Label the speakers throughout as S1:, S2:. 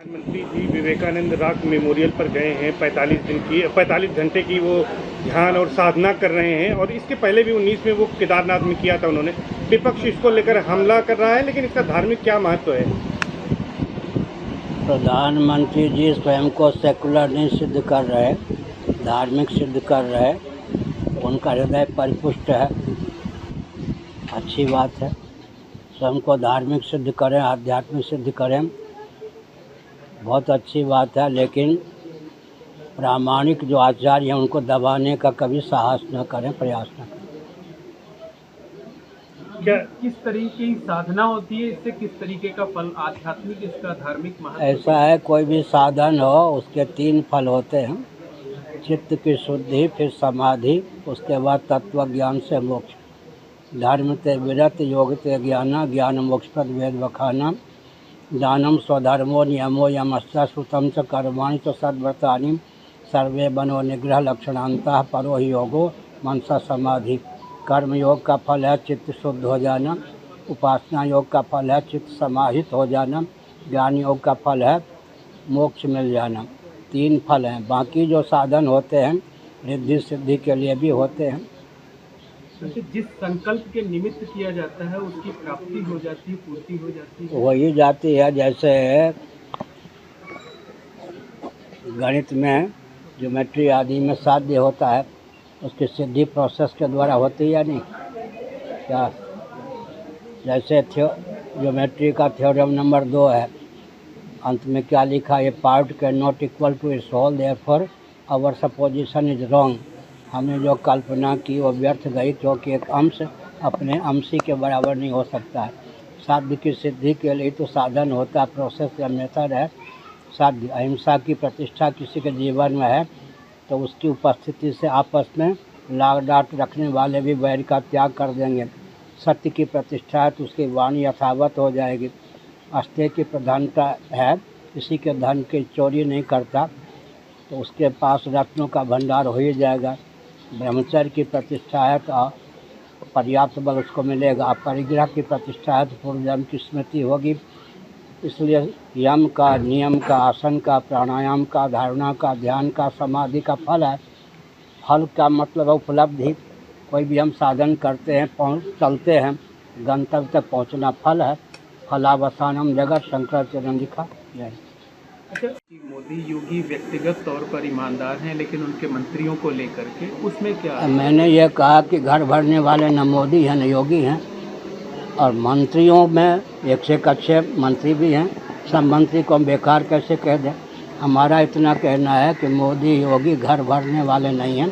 S1: प्रधानमंत्री जी Vivekananda rock memorial पर गए हैं। 45 घंटे की वो ध्यान और साधना कर रहे हैं और इसके पहले भी 19 में वो केदारनाथ में किया था उन्होंने। विपक्ष इसको लेकर हमला कर रहा है, लेकिन इसका धार्मिक क्या महत्व है?
S2: प्रधानमंत्री जी स्वयं को सेकुलर नहीं सिद्ध कर रहे, धार्मिक सिद्ध कर रहे। उनका हृदय परिपुष्ट है, अच्छी बात है। स्वयं को धार्मिक सिद्ध करें, आध्यात्मिक सिद्ध करें, बहुत अच्छी बात है। लेकिन प्रामाणिक जो आचार्य हैं उनको दबाने का कभी साहस न करें, प्रयास न करें।
S3: क्या किस तरीके की साधना होती है, इससे किस तरीके का फल, आध्यात्मिक, इसका धार्मिक महत्व?
S2: ऐसा है, कोई भी साधन हो उसके 3 फल होते हैं। चित्त की शुद्धि, फिर समाधि, उसके बाद तत्व ज्ञान से मोक्ष। धर्म ते विरत, योग ते ज्ञान, ज्ञान मोक्षप्रद वेद वखाना, दानम स्वधर्मो नियमो यमश्च श्रुतं च कर्माणि च सद्व्रतानि सर्वे बनो निग्रह लक्षणांतः परो ही योगो मनसा समाधि। कर्म योग का फल है चित्त शुद्ध हो जाना, उपासना योग का फल है चित्त समाहित हो जाना, ज्ञान योग का फल है मोक्ष मिल जाना। 3 फल हैं। बाकी जो साधन होते हैं रिद्धि सिद्धि के लिए भी होते हैं।
S3: जिस संकल्प के निमित्त किया जाता है उसकी प्राप्ति हो जाती है, पूर्ति हो जाती है।
S2: वही जाती है। जैसे गणित में ज्योमेट्री आदि में साध्य होता है, उसकी सिद्धि प्रोसेस के द्वारा होती है या नहीं? क्या जैसे ज्योमेट्री का थ्योरम नंबर 2 है, अंत में क्या लिखा है? Part can not equal to its whole, therefore our supposition is wrong. हमने जो कल्पना की वो व्यर्थ गई, क्योंकि एक अंश अपने अंशी के बराबर नहीं हो सकता है। साध्य की सिद्धि के लिए तो साधन होता है, प्रोसेस या मेथड है। साध्य अहिंसा की प्रतिष्ठा किसी के जीवन में है तो उसकी उपस्थिति से आपस में लाग डाट रखने वाले भी वैर का त्याग कर देंगे। सत्य की प्रतिष्ठा है तो उसकी वाणी यथावत हो जाएगी। अस्तेय की प्रधानता है, किसी के धन की चोरी नहीं करता तो उसके पास रत्नों का भंडार हो ही जाएगा। ब्रह्मचर्य की प्रतिष्ठा है तो पर्याप्त बल उसको मिलेगा। अपरिग्रह की प्रतिष्ठा है तो पूर्व जन्म की स्मृति होगी। इसलिए यम का, नियम का, आसन का, प्राणायाम का, धारणा का, ध्यान का, समाधि का फल है। फल का मतलब है उपलब्धि। कोई भी हम साधन करते हैं, चलते हैं, गंतव्य तक पहुंचना फल है। फलावसानम जगत, शंकराचार्य ने लिखा।
S3: अच्छा, मोदी योगी व्यक्तिगत तौर पर ईमानदार हैं, लेकिन उनके मंत्रियों को लेकर के उसमें क्या है?
S2: मैंने ये कहा कि घर भरने वाले न मोदी हैं न योगी हैं, और मंत्रियों में एक से एक अच्छे मंत्री भी हैं। सब मंत्री को हम बेकार कैसे कह दें? हमारा इतना कहना है कि मोदी योगी घर भरने वाले नहीं हैं।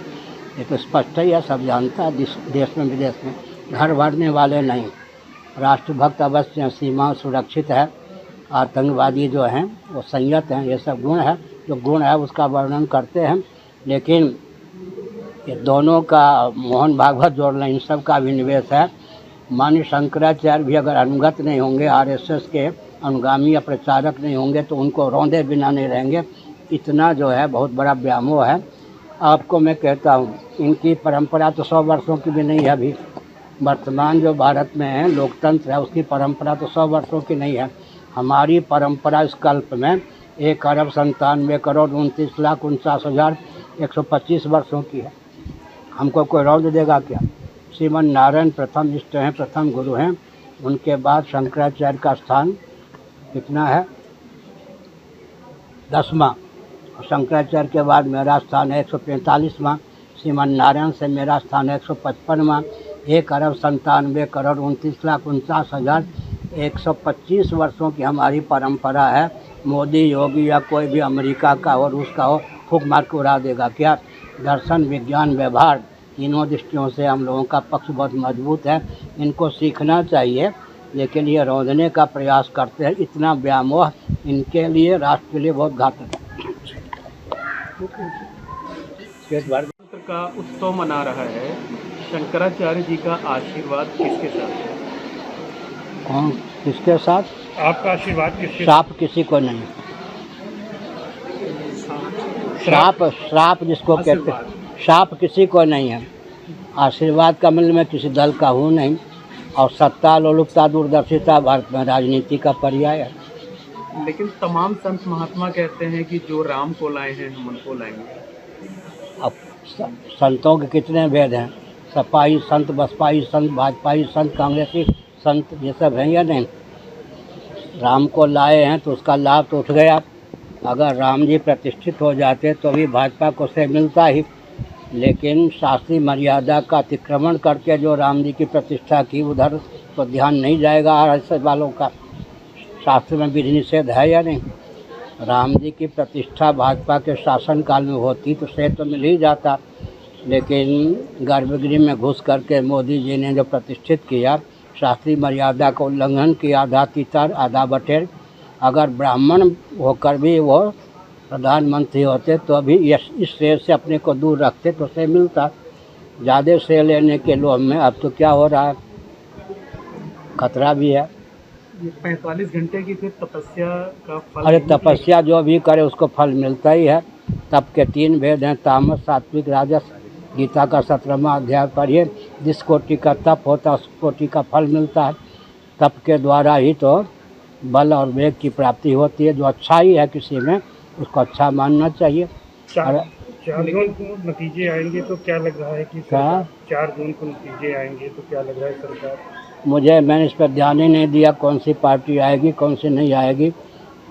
S2: ये तो स्पष्ट ही है, सब जानता है, देश में विदेश में। घर भरने वाले नहीं, राष्ट्रभक्त अवश्य हैं, सीमा सुरक्षित है, आतंकवादी जो हैं वो संयत हैं। ये सब गुण है, जो गुण है उसका वर्णन करते हैं। लेकिन ये दोनों का मोहन भागवत जोड़ लें, इन सब का अभिनिवेश है। माननीय शंकराचार्य भी अगर अनुगत नहीं होंगे, आरएसएस के अनुगामी या प्रचारक नहीं होंगे तो उनको रौंदे बिना नहीं रहेंगे। इतना जो है बहुत बड़ा व्यामोह है। आपको मैं कहता हूँ, इनकी परंपरा तो 100 वर्षों की भी नहीं है। अभी वर्तमान जो भारत में है लोकतंत्र है, उसकी परंपरा तो 100 वर्षों की नहीं है। हमारी परंपरा इस कल्प में 1,97,49,49,125 वर्षों की है। हमको कोई रौंद देगा क्या? श्रीमन नारायण प्रथम इष्ट हैं, प्रथम गुरु हैं। उनके बाद शंकराचार्य का स्थान कितना है? 10वां। शंकराचार्य के बाद मेरा स्थान है 145वां। श्रीमन नारायण से मेरा स्थान है 155वां। 1,97,49,49,125 वर्षों की हमारी परंपरा है। मोदी योगी या कोई भी अमेरिका का हो, रूस का हो, फूक मार के उड़ा देगा क्या? दर्शन, विज्ञान, व्यवहार, तीनों दृष्टियों से हम लोगों का पक्ष बहुत मजबूत है। इनको सीखना चाहिए, लेकिन ये रौंदने का प्रयास करते हैं। इतना व्यामोह इनके लिए, राष्ट्र के लिए बहुत घातक है।
S3: गणतंत्र का उत्सव मना रहा है, शंकराचार्य जी का आशीर्वाद किसके साथ है?
S2: कौन किसके साथ?
S1: आपका आशीर्वाद किसके?
S2: श्राप किसी को नहीं। श्राप जिसको कहते हैं, श्राप किसी को नहीं है। आशीर्वाद का मतलब मैं किसी दल का हूँ नहीं, और सत्ता, लोलुपता, दूरदर्शिता भारत में राजनीति का पर्याय है।
S3: लेकिन तमाम संत महात्मा कहते हैं कि जो राम को लाए हैं हम उनको लाएंगे।
S2: अब संतों के कितने भेद हैं? सपाई संत, बसपाई संत, भाजपाई संत, कांग्रेसी संत, ये सब हैं या नहीं? राम को लाए हैं तो उसका लाभ तो उठ गया। अगर राम जी प्रतिष्ठित हो जाते तो भी भाजपा को से मिलता ही, लेकिन शास्त्रीय मर्यादा का अतिक्रमण करके जो राम जी की प्रतिष्ठा की उधर तो ध्यान नहीं जाएगा। ऐसे वालों का शास्त्र में विधि निषेध है या नहीं? राम जी की प्रतिष्ठा भाजपा के शासनकाल में होती तो से तो मिल ही जाता, लेकिन गर्भगृह में घुस करके मोदी जी ने जो प्रतिष्ठित किया, शास्त्रीय मर्यादा का उल्लंघन किया, आधा तितर आधा बटेर। अगर ब्राह्मण होकर भी वो प्रधानमंत्री होते तो अभी इस श्रेय से अपने को दूर रखते तो से मिलता। ज़्यादा श्रेय लेने के लोभ में अब तो क्या हो रहा है, खतरा भी है।
S3: 45 घंटे की फिर तपस्या का फल।
S2: अरे तपस्या जो भी करे उसको फल मिलता ही है। तप के 3 भेद हैं, तामस, सात्विक, राजस। गीता का 17वां अध्याय पढ़िए। जिस कोटि का तप होता है उस कोटि का फल मिलता है। तप के द्वारा ही तो बल और वेग की प्राप्ति होती है। जो अच्छा ही है किसी में उसको अच्छा मानना चाहिए।
S1: 4 जून को नतीजे आएंगे तो क्या लग रहा है कि 4 जून को नतीजे आएंगे तो क्या लग रहा है सरकार?
S2: मैंने इस पर ध्यान ही नहीं दिया कौन सी पार्टी आएगी कौन सी नहीं आएगी।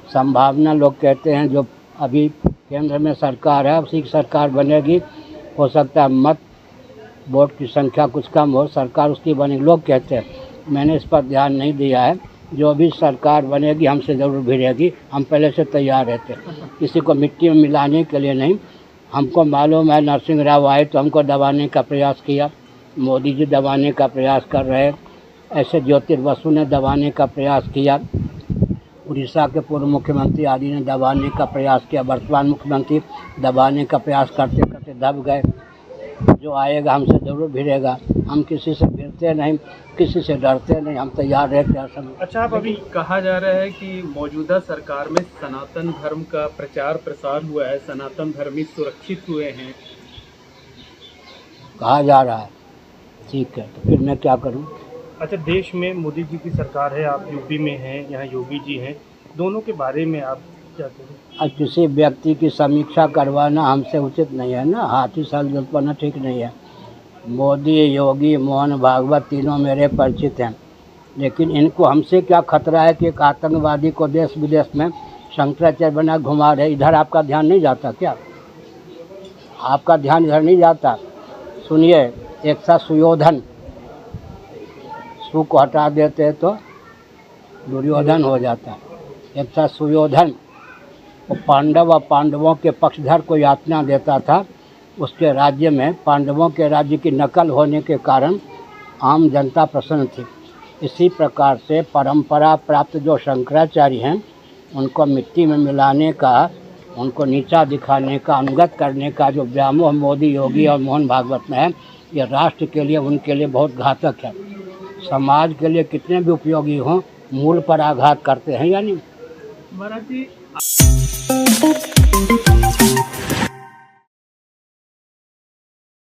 S2: संभावना लोग कहते हैं जो अभी केंद्र में सरकार है उसी की सरकार बनेगी। हो सकता है मत वोट की संख्या कुछ कम हो, सरकार उसकी बनेगी, लोग कहते हैं। मैंने इस पर ध्यान नहीं दिया है। जो भी सरकार बनेगी हमसे ज़रूर भिड़ेगी, हम पहले से तैयार रहते, किसी को मिट्टी में मिलाने के लिए नहीं। हमको मालूम है नरसिंह राव आए तो हमको दबाने का प्रयास किया, मोदी जी दबाने का प्रयास कर रहे, ऐसे ज्योतिर्बसु ने दबाने का प्रयास किया, उड़ीसा के पूर्व मुख्यमंत्री आदि ने दबाने का प्रयास किया, वर्तमान मुख्यमंत्री दबाने का प्रयास करते करते दब गए। जो आएगा हमसे ज़रूर भिड़ेगा, हम किसी से भिड़ते नहीं, किसी से डरते नहीं, हम तैयार रहते हैं समय।
S3: अच्छा, अब अभी कहा जा रहा है कि मौजूदा सरकार में सनातन धर्म का प्रचार प्रसार हुआ है, सनातन धर्मी सुरक्षित हुए हैं।
S2: कहा जा रहा है, ठीक है, तो फिर मैं क्या करूं?
S1: अच्छा, देश में मोदी जी की सरकार है, आप यूपी में हैं, यहाँ योगी जी हैं, दोनों के बारे में आप क्या कहें?
S2: अब किसी व्यक्ति की समीक्षा करवाना हमसे उचित नहीं है ना, हाथी साल जलपाना ठीक नहीं है। मोदी, योगी, मोहन भागवत तीनों मेरे परिचित हैं, लेकिन इनको हमसे क्या खतरा है कि एक आतंकवादी को देश विदेश में शंकराचार्य बना घुमा रहे। इधर आपका ध्यान नहीं जाता क्या? आपका ध्यान इधर नहीं जाता? सुनिए, एक था सुयोधन, सु को हटा देते तो दुर्योधन हो जाता। एक था सुयोधन, वो पांडव और पांडवों के पक्षधर को यातना देता था। उसके राज्य में पांडवों के राज्य की नकल होने के कारण आम जनता प्रसन्न थी। इसी प्रकार से परंपरा प्राप्त जो शंकराचार्य हैं उनको मिट्टी में मिलाने का, उनको नीचा दिखाने का, अनुगत करने का जो व्यामोह मोदी, योगी और मोहन भागवत में है, ये राष्ट्र के लिए, उनके लिए बहुत घातक है। समाज के लिए कितने भी उपयोगी हों, मूल पर आघात करते हैं या नहीं?
S3: महाराज जी